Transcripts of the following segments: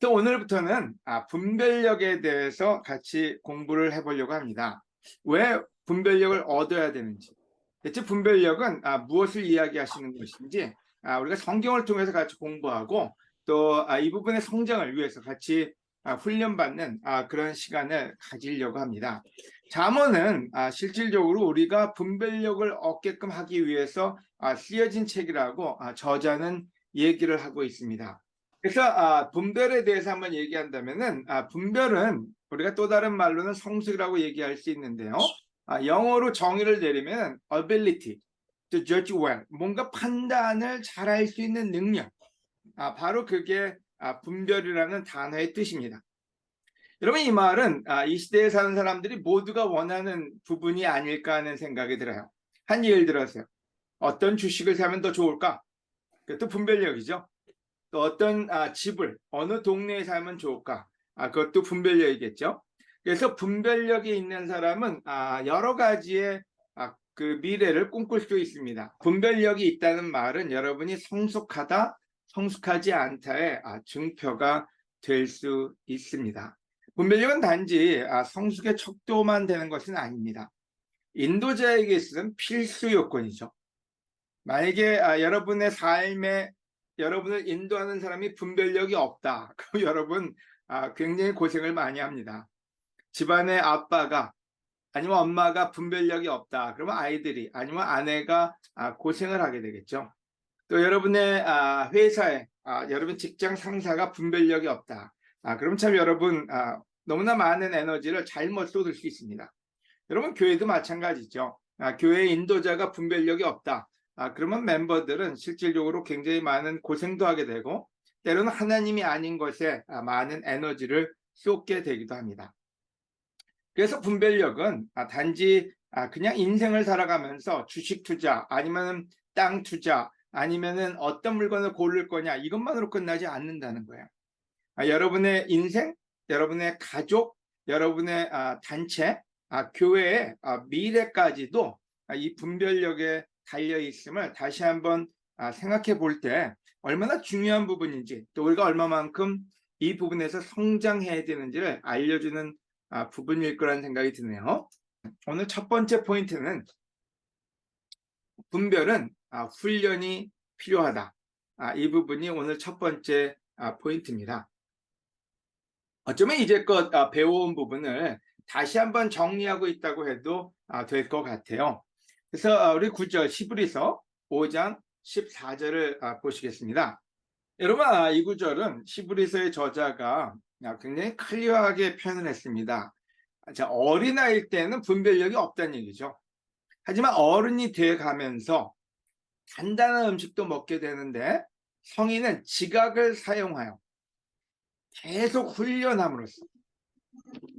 또 오늘부터는 분별력에 대해서 같이 공부를 해보려고 합니다. 왜 분별력을 얻어야 되는지, 대체 분별력은 무엇을 이야기하시는 것인지, 우리가 성경을 통해서 같이 공부하고 또 이 부분의 성장을 위해서 같이 훈련받는 그런 시간을 가지려고 합니다. 잠언은 실질적으로 우리가 분별력을 얻게끔 하기 위해서 쓰여진 책이라고 저자는 얘기를 하고 있습니다. 그래서 분별에 대해서 한번 얘기한다면은 분별은 우리가 또 다른 말로는 성숙이라고 얘기할 수 있는데요. 영어로 정의를 내리면 ability to judge well, 뭔가 판단을 잘할 수 있는 능력. 바로 그게 분별이라는 단어의 뜻입니다. 여러분, 이 말은 이 시대에 사는 사람들이 모두가 원하는 부분이 아닐까 하는 생각이 들어요. 한 예를 들어서요. 어떤 주식을 사면 더 좋을까? 그것도 분별력이죠. 또 어떤 집을 어느 동네에 살면 좋을까? 그것도 분별력이겠죠. 그래서 분별력이 있는 사람은 여러 가지의 그 미래를 꿈꿀 수 있습니다. 분별력이 있다는 말은 여러분이 성숙하다, 성숙하지 않다의 증표가 될 수 있습니다. 분별력은 단지 성숙의 척도만 되는 것은 아닙니다. 인도자에게 있어서는 필수 요건이죠. 만약에 여러분의 삶에 여러분을 인도하는 사람이 분별력이 없다. 그럼 여러분 굉장히 고생을 많이 합니다. 집안의 아빠가 아니면 엄마가 분별력이 없다. 그러면 아이들이 아니면 아내가 고생을 하게 되겠죠. 또 여러분의 회사에 여러분 직장 상사가 분별력이 없다. 그럼 참 여러분 너무나 많은 에너지를 잘못 쏟을 수 있습니다. 여러분 교회도 마찬가지죠. 교회 인도자가 분별력이 없다. 그러면 멤버들은 실질적으로 굉장히 많은 고생도 하게 되고 때로는 하나님이 아닌 것에 많은 에너지를 쏟게 되기도 합니다. 그래서 분별력은 단지 그냥 인생을 살아가면서 주식 투자 아니면 땅 투자 아니면은 어떤 물건을 고를 거냐 이것만으로 끝나지 않는다는 거예요. 여러분의 인생, 여러분의 가족, 여러분의 단체, 교회의 미래까지도 이 분별력에 달려 있음을 다시 한번 생각해 볼 때 얼마나 중요한 부분인지 또 우리가 얼마만큼 이 부분에서 성장해야 되는지를 알려주는 부분일 거라는 생각이 드네요. 오늘 첫 번째 포인트는 분별은 훈련이 필요하다. 이 부분이 오늘 첫 번째 포인트입니다. 어쩌면 이제껏 배워온 부분을 다시 한번 정리하고 있다고 해도 될 것 같아요. 그래서 우리 구절 히브리서 5장 14절을 보시겠습니다. 여러분, 이 구절은 히브리서의 저자가 굉장히 클리어하게 표현을 했습니다. 자, 어린아이일 때는 분별력이 없다는 얘기죠. 하지만 어른이 돼 가면서 간단한 음식도 먹게 되는데 성인은 지각을 사용하여 계속 훈련함으로써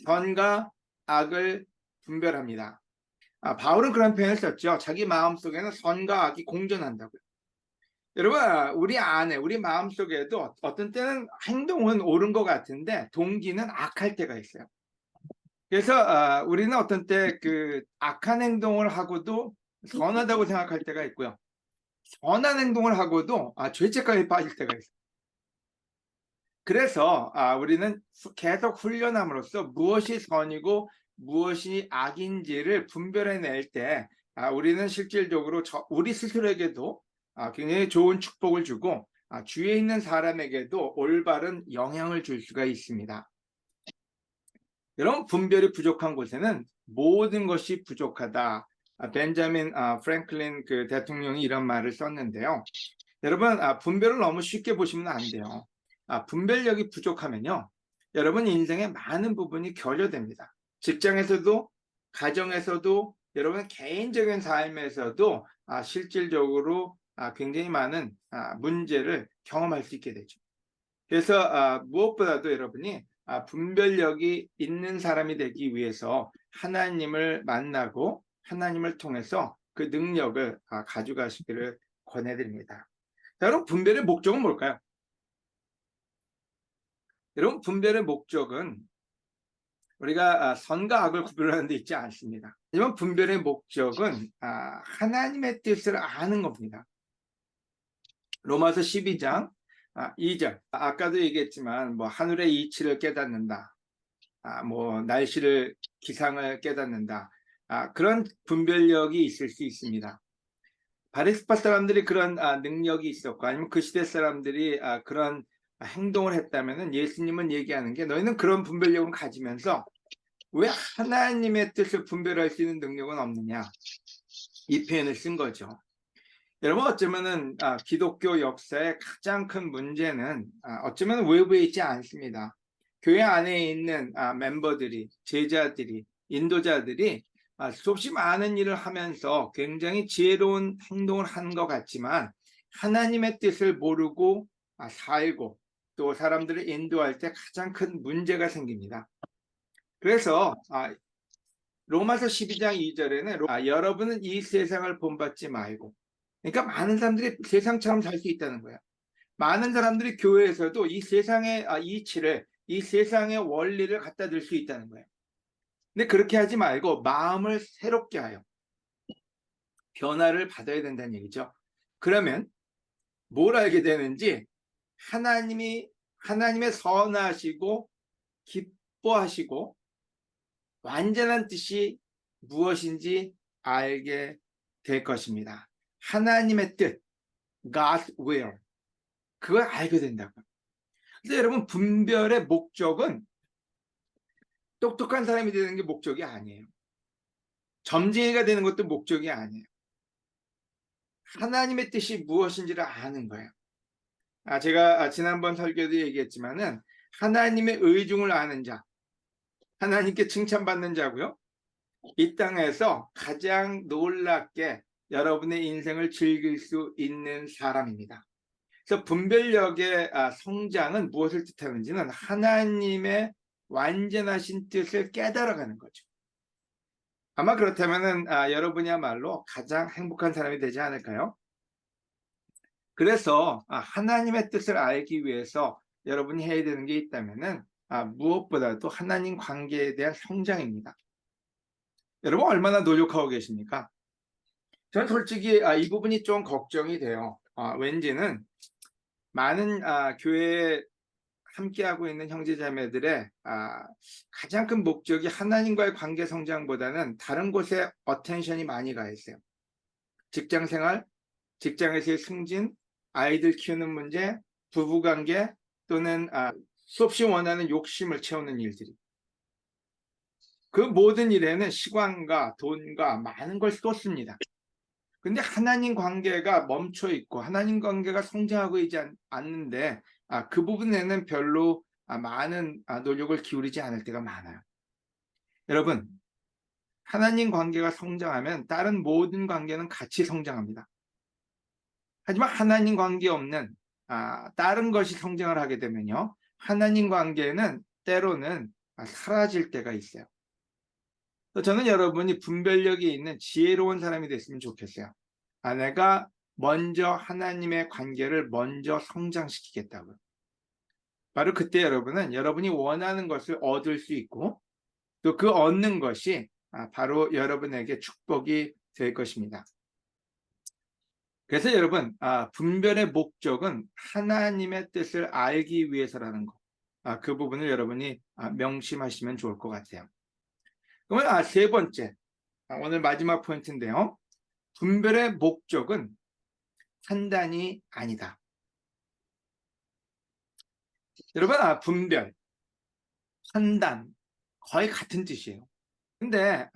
선과 악을 분별합니다. 바울은 그런 표현을 썼죠. 자기 마음속에는 선과 악이 공존한다고요. 여러분, 우리 안에 우리 마음속에도 어떤 때는 행동은 옳은 것 같은데 동기는 악할 때가 있어요. 그래서 우리는 어떤 때 그 악한 행동을 하고도 선하다고 생각할 때가 있고요. 선한 행동을 하고도 죄책감에 빠질 때가 있어요. 그래서 우리는 계속 훈련함으로써 무엇이 선이고 무엇이 악인지를 분별해낼 때 우리는 실질적으로 우리 스스로에게도 굉장히 좋은 축복을 주고 주위에 있는 사람에게도 올바른 영향을 줄 수가 있습니다. 여러분, 분별이 부족한 곳에는 모든 것이 부족하다. 벤자민 프랭클린 그 대통령이 이런 말을 썼는데요. 여러분, 분별을 너무 쉽게 보시면 안 돼요. 분별력이 부족하면요, 여러분 인생의 많은 부분이 결여됩니다. 직장에서도, 가정에서도, 여러분 개인적인 삶에서도 실질적으로 굉장히 많은 문제를 경험할 수 있게 되죠. 그래서 무엇보다도 여러분이 분별력이 있는 사람이 되기 위해서 하나님을 만나고 하나님을 통해서 그 능력을 가져가시기를 권해드립니다. 자, 여러분, 분별의 목적은 뭘까요? 여러분, 분별의 목적은 우리가 선과 악을 구별하는 데 있지 않습니다. 하지만 분별의 목적은 하나님의 뜻을 아는 겁니다. 로마서 12장 2절. 아까도 얘기했지만 뭐 하늘의 이치를 깨닫는다. 뭐 날씨를 기상을 깨닫는다. 그런 분별력이 있을 수 있습니다. 바리스파 사람들이 그런 능력이 있었고 아니면 그 시대 사람들이 그런 행동을 했다면은 예수님은 얘기하는 게 너희는 그런 분별력을 가지면서 왜 하나님의 뜻을 분별할 수 있는 능력은 없느냐, 이 표현을 쓴 거죠. 여러분, 어쩌면은 기독교 역사의 가장 큰 문제는 어쩌면 외부에 있지 않습니다. 교회 안에 있는 멤버들이, 제자들이, 인도자들이 수없이 많은 일을 하면서 굉장히 지혜로운 행동을 한 것 같지만 하나님의 뜻을 모르고 살고 또 사람들을 인도할 때 가장 큰 문제가 생깁니다. 그래서 로마서 12장 2절에는 여러분은 이 세상을 본받지 말고, 그러니까 많은 사람들이 세상처럼 살 수 있다는 거예요. 많은 사람들이 교회에서도 이 세상의 이치를, 이 세상의 원리를 갖다 들 수 있다는 거예요. 근데 그렇게 하지 말고 마음을 새롭게 하여 변화를 받아야 된다는 얘기죠. 그러면 뭘 알게 되는지, 하나님의 선하시고 기뻐하시고 완전한 뜻이 무엇인지 알게 될 것입니다. 하나님의 뜻, God's will, 그걸 알게 된다고요. 근데 여러분, 분별의 목적은 똑똑한 사람이 되는 게 목적이 아니에요. 점쟁이가 되는 것도 목적이 아니에요. 하나님의 뜻이 무엇인지를 아는 거예요. 제가 지난번 설교도 얘기했지만은 하나님의 의중을 아는 자, 하나님께 칭찬받는 자고요. 이 땅에서 가장 놀랍게 여러분의 인생을 즐길 수 있는 사람입니다. 그래서 분별력의 성장은 무엇을 뜻하는지는 하나님의 완전하신 뜻을 깨달아가는 거죠. 아마 그렇다면은 여러분이야말로 가장 행복한 사람이 되지 않을까요? 그래서 하나님의 뜻을 알기 위해서 여러분이 해야 되는 게 있다면은 무엇보다도 하나님 관계에 대한 성장입니다. 여러분, 얼마나 노력하고 계십니까? 저는 솔직히 이 부분이 좀 걱정이 돼요. 왠지는 많은 교회에 함께하고 있는 형제자매들의 가장 큰 목적이 하나님과의 관계 성장보다는 다른 곳에 어텐션이 많이 가 있어요. 직장생활, 직장에서의 승진, 아이들 키우는 문제, 부부관계, 또는 수없이 원하는 욕심을 채우는 일들이, 그 모든 일에는 시간과 돈과 많은 걸 쏟습니다. 근데 하나님 관계가 멈춰 있고 하나님 관계가 성장하고 있지 않는데 그 부분에는 별로 많은 노력을 기울이지 않을 때가 많아요. 여러분, 하나님 관계가 성장하면 다른 모든 관계는 같이 성장합니다. 하지만 하나님 관계 없는 다른 것이 성장을 하게 되면요, 하나님 관계는 때로는 사라질 때가 있어요. 저는 여러분이 분별력이 있는 지혜로운 사람이 됐으면 좋겠어요. 내가 먼저 하나님의 관계를 먼저 성장시키겠다고요. 바로 그때 여러분은 여러분이 원하는 것을 얻을 수 있고 또 그 얻는 것이 바로 여러분에게 축복이 될 것입니다. 그래서 여러분, 분별의 목적은 하나님의 뜻을 알기 위해서라는 것, 그 부분을 여러분이 명심하시면 좋을 것 같아요. 그러면 세 번째, 오늘 마지막 포인트인데요. 분별의 목적은 판단이 아니다. 여러분, 분별, 판단 거의 같은 뜻이에요. 근데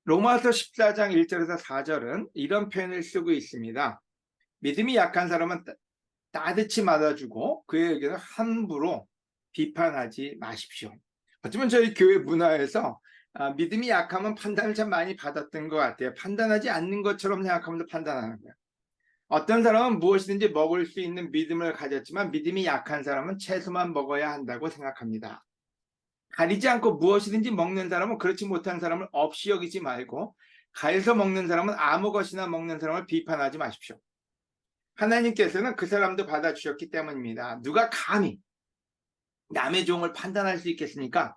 로마서 14장 1절에서 4절은 이런 표현을 쓰고 있습니다. 믿음이 약한 사람은 따뜻히 맞아주고 그의 의견을 함부로 비판하지 마십시오. 어쩌면 저희 교회 문화에서 믿음이 약하면 판단을 참 많이 받았던 것 같아요. 판단하지 않는 것처럼 생각하면서 판단하는 거예요. 어떤 사람은 무엇이든지 먹을 수 있는 믿음을 가졌지만 믿음이 약한 사람은 채소만 먹어야 한다고 생각합니다. 가리지 않고 무엇이든지 먹는 사람은 그렇지 못한 사람을 없이 여기지 말고 가해서 먹는 사람은 아무 것이나 먹는 사람을 비판하지 마십시오. 하나님께서는 그 사람도 받아주셨기 때문입니다. 누가 감히 남의 종을 판단할 수 있겠습니까?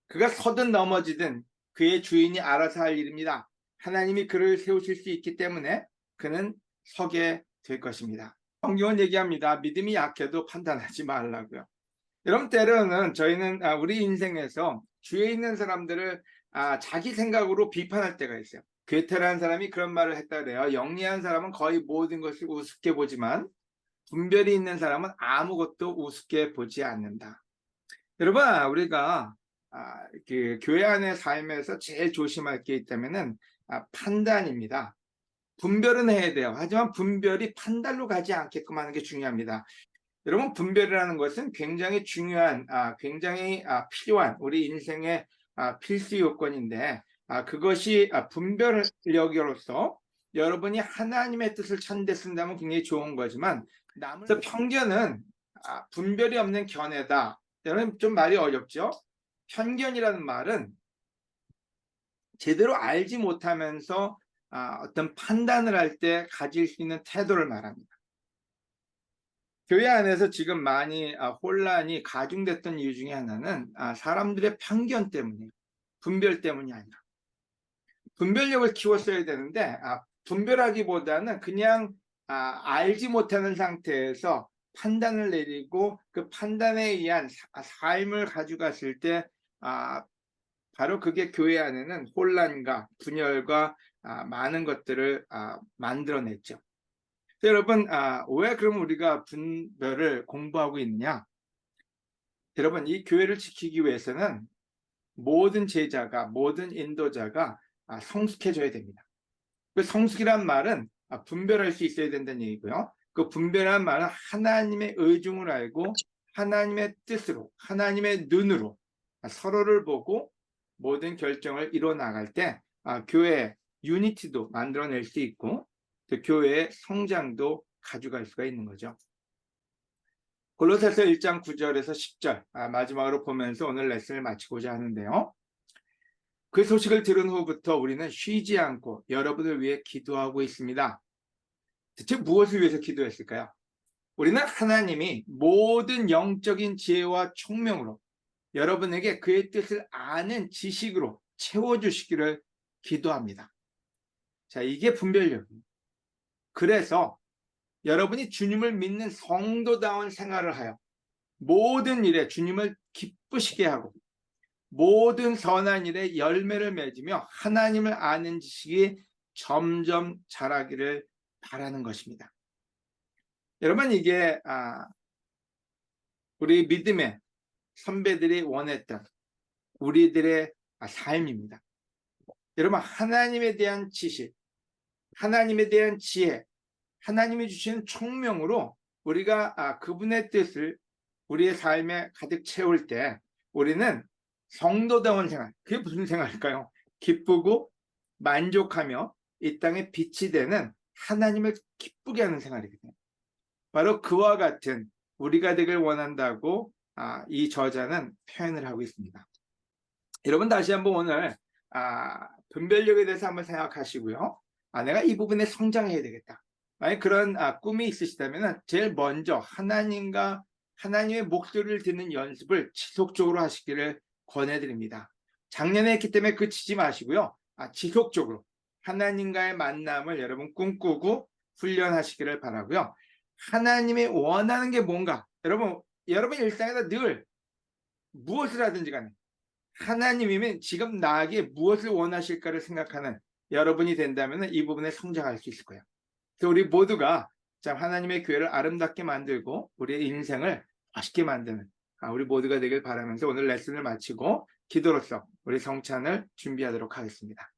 그가 서든 넘어지든 그의 주인이 알아서 할 일입니다. 하나님이 그를 세우실 수 있기 때문에 그는 서게 될 것입니다. 성경은 얘기합니다. 믿음이 약해도 판단하지 말라고요. 여러분, 때로는 저희는 우리 인생에서 주위에 있는 사람들을 자기 생각으로 비판할 때가 있어요. 괴테라는 사람이 그런 말을 했다 그래요. 영리한 사람은 거의 모든 것을 우습게 보지만 분별이 있는 사람은 아무것도 우습게 보지 않는다. 여러분, 우리가 그 교회 안의 삶에서 제일 조심할 게 있다면은 판단입니다. 분별은 해야 돼요. 하지만 분별이 판단로 가지 않게끔 하는 게 중요합니다. 여러분, 분별이라는 것은 굉장히 중요한, 굉장히 필요한 우리 인생의 필수 요건인데, 그것이 분별력으로서 여러분이 하나님의 뜻을 찾는 데 쓴다면 굉장히 좋은 거지만, 그래서 편견은 분별이 없는 견해다. 여러분, 좀 말이 어렵죠? 편견이라는 말은 제대로 알지 못하면서 어떤 판단을 할 때 가질 수 있는 태도를 말합니다. 교회 안에서 지금 많이 혼란이 가중됐던 이유 중에 하나는 사람들의 편견 때문이에요. 분별 때문이 아니라. 분별력을 키웠어야 되는데 분별하기보다는 그냥 알지 못하는 상태에서 판단을 내리고 그 판단에 의한 삶을 가져갔을 때 바로 그게 교회 안에는 혼란과 분열과 많은 것들을 만들어냈죠. 여러분, 왜 그럼 우리가 분별을 공부하고 있느냐? 여러분, 이 교회를 지키기 위해서는 모든 제자가, 모든 인도자가 성숙해져야 됩니다. 그 성숙이란 말은 분별할 수 있어야 된다는 얘기고요. 그 분별한 말은 하나님의 의중을 알고 하나님의 뜻으로, 하나님의 눈으로 서로를 보고 모든 결정을 이뤄 나갈 때 교회 유니티도 만들어낼 수 있고 그 교회의 성장도 가져갈 수가 있는 거죠. 골로새서 1장 9절에서 10절 마지막으로 보면서 오늘 레슨을 마치고자 하는데요. 그 소식을 들은 후부터 우리는 쉬지 않고 여러분을 위해 기도하고 있습니다. 대체 무엇을 위해서 기도했을까요? 우리는 하나님이 모든 영적인 지혜와 총명으로 여러분에게 그의 뜻을 아는 지식으로 채워주시기를 기도합니다. 자, 이게 분별력입니다. 그래서 여러분이 주님을 믿는 성도다운 생활을 하여 모든 일에 주님을 기쁘시게 하고 모든 선한 일에 열매를 맺으며 하나님을 아는 지식이 점점 자라기를 바라는 것입니다. 여러분, 이게 우리 믿음의 선배들이 원했던 우리들의 삶입니다. 여러분, 하나님에 대한 지식, 하나님에 대한 지혜, 하나님이 주시는 총명으로 우리가 그분의 뜻을 우리의 삶에 가득 채울 때 우리는 성도다운 생활, 그게 무슨 생활일까요? 기쁘고 만족하며 이 땅에 빛이 되는 하나님을 기쁘게 하는 생활이거든요. 바로 그와 같은 우리가 되길 원한다고 이 저자는 표현을 하고 있습니다. 여러분, 다시 한번 오늘 분별력에 대해서 한번 생각하시고요. 내가 이 부분에 성장해야 되겠다. 만약 그런 꿈이 있으시다면 제일 먼저 하나님과 하나님의 목소리를 듣는 연습을 지속적으로 하시기를 권해드립니다. 작년에 했기 때문에 그치지 마시고요. 지속적으로 하나님과의 만남을 여러분 꿈꾸고 훈련하시기를 바라고요. 하나님이 원하는 게 뭔가, 여러분 일상에서 늘 무엇을 하든지 간에 하나님이면 지금 나에게 무엇을 원하실까를 생각하는 여러분이 된다면 이 부분에 성장할 수 있을 거예요. 그래서 우리 모두가 참 하나님의 교회를 아름답게 만들고 우리의 인생을 멋있게 만드는 우리 모두가 되길 바라면서 오늘 레슨을 마치고 기도로서 우리 성찬을 준비하도록 하겠습니다.